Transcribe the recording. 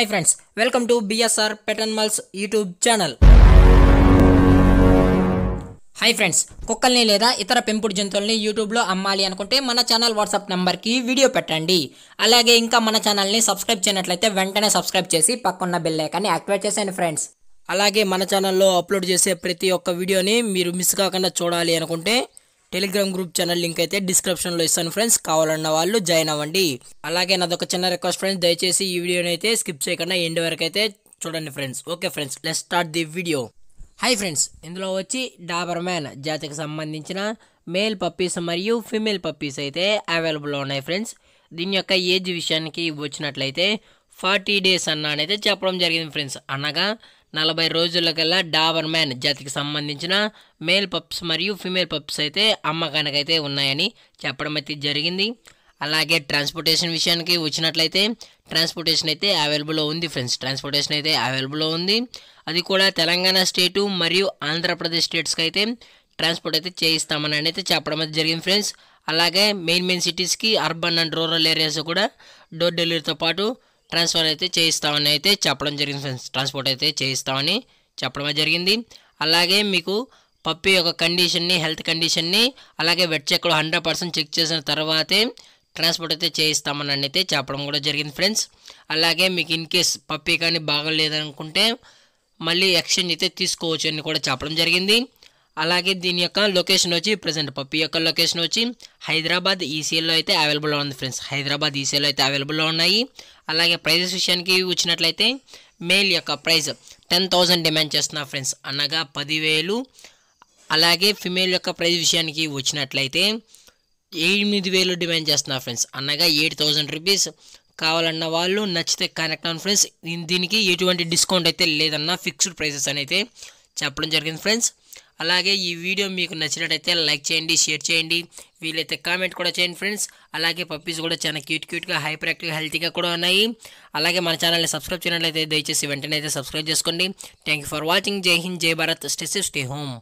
Hi friends, welcome to BSR Pet Animals YouTube channel. Hi friends, కుక్కల్ని లేదా ఇతర పెంపుడు జంతువుల్ని యూట్యూబ్లో అమ్మాలి అనుకుంటే మన ఛానల్ వాట్సాప్ నెంబర్కి వీడియో పెట్టండి. అలాగే ఇంకా మన ఛానల్ని సబ్స్క్రైబ్ చేయనట్లయితే వెంటనే సబ్స్క్రైబ్ చేసి పక్కన్న బెల్ ఐకాన్ని యాక్టివేట్ చేసేయండి ఫ్రెండ్స్. అలాగే మన ఛానల్లో అప్లోడ్ చేసే ప్రతి ఒక్క వీడియోని మీరు మిస్ కాకుండా చూడాలి అనుకుంటే టెలిగ్రామ్ గ్రూప్ ఛానల్ లింక్ అయితే డిస్క్రిప్షన్లో ఇస్తాను ఫ్రెండ్స్, కావాలన్న వాళ్ళు జాయిన్ అవ్వండి. అలాగే నాదొక చిన్న రిక్వెస్ట్ ఫ్రెండ్స్, దయచేసి ఈ వీడియోని అయితే స్కిప్ చేయకుండా ఎండ్ వరకు అయితే చూడండి friends. Okay friends, let's start the video. Hi friends, ఇందులో వచ్చి డాబర్మ్యాన్ జాతికి సంబంధించిన మేల్ పప్పీస్ మరియు ఫీమేల్ పప్పీస్ అయితే అవైలబుల్లో ఉన్నాయి ఫ్రెండ్స్. దీని యొక్క ఏజ్ విషయానికి వచ్చినట్లయితే 40 days అన్నైతే చెప్పడం జరిగింది ఫ్రెండ్స్. అనగా 40 రోజులకల్లా డాబర్మ్యాన్ జాతికి సంబంధించిన మేల్ పప్స్ మరియు ఫీమేల్ పప్స్ అయితే అమ్మకానికైతే ఉన్నాయని చెప్పడం అయితే జరిగింది. అలాగే ట్రాన్స్పోర్టేషన్ విషయానికి వచ్చినట్లయితే ట్రాన్స్పోర్టేషన్ అయితే అవైలబుల్లో ఉంది ఫ్రెండ్స్. ట్రాన్స్పోర్టేషన్ అయితే అవైలబుల్లో ఉంది. అది కూడా తెలంగాణ స్టేటు మరియు ఆంధ్రప్రదేశ్ స్టేట్స్కి అయితే ట్రాన్స్పోర్ట్ అయితే చేయిస్తామని అయితే చెప్పడం అయితే జరిగింది ఫ్రెండ్స్. అలాగే మెయిన్ సిటీస్కి అర్బన్ అండ్ రూరల్ ఏరియాస్ కూడా డోర్ డెలివరీతో పాటు ట్రాన్స్ఫర్ అయితే చేయిస్తామని అయితే చెప్పడం జరిగింది ఫ్రెండ్స్. ట్రాన్స్పోర్ట్ అయితే చేయిస్తామని చెప్పడం జరిగింది. అలాగే మీకు పప్పి యొక్క కండిషన్ని, హెల్త్ కండిషన్ని, అలాగే వెట్ చెక్లో 100% చెక్ చేసిన తర్వాతే ట్రాన్స్పోర్ట్ అయితే చేయిస్తామని అయితే చెప్పడం కూడా జరిగింది ఫ్రెండ్స్. అలాగే మీకు ఇన్ కేస్ పప్పి కానీ బాగలేదనుకుంటే మళ్ళీ ఎక్స్చేంజ్ అయితే తీసుకోవచ్చు అని కూడా చెప్పడం జరిగింది. అలాగే దీని యొక్క లొకేషన్ వచ్చి ప్రజెంట్ పప్పి యొక్క లొకేషన్ వచ్చి హైదరాబాద్ ఈసీఎల్లో అయితే అవైలబుల్లో ఉంది ఫ్రెండ్స్. హైదరాబాద్ ఈసీఎల్లో అయితే అవైలబుల్లో ఉన్నాయి. అలాగే ప్రైజెస్ విషయానికి వచ్చినట్లయితే మేల్ యొక్క ప్రైస్ 10,000 డిమాండ్ చేస్తున్నారు ఫ్రెండ్స్, అనగా 10,000. అలాగే ఫిమేల్ యొక్క ప్రైస్ విషయానికి వచ్చినట్లయితే 8,000 డిమాండ్ చేస్తున్నారు ఫ్రెండ్స్, అనగా 8,000 రూపీస్. కావాలన్న వాళ్ళు నచ్చితే కనెక్ట్ అవ్వండి ఫ్రెండ్స్. దీనికి ఎటువంటి డిస్కౌంట్ అయితే లేదన్న ఫిక్స్డ్ ప్రైసెస్ అని అయితే చెప్పడం జరిగింది ఫ్రెండ్స్. అలాగే ఈ వీడియో మీకు నచ్చినట్టయితే లైక్ చేయండి, షేర్ చేయండి, వీలైతే కామెంట్ కూడా చేయండి ఫ్రెండ్స్. అలాగే పప్పీస్ కూడా చాలా క్యూట్గా హైపర్ యాక్టివ్గా హెల్తీగా కూడా ఉన్నాయి. అలాగే మన ఛానల్ని సబ్స్క్రైబ్ చేయనట్లయితే దయచేసి వెంటనే అయితే సబ్స్క్రైబ్ చేసుకోండి. Thank you for watching. జై హింద్, జై Bharat, stay safe, stay home.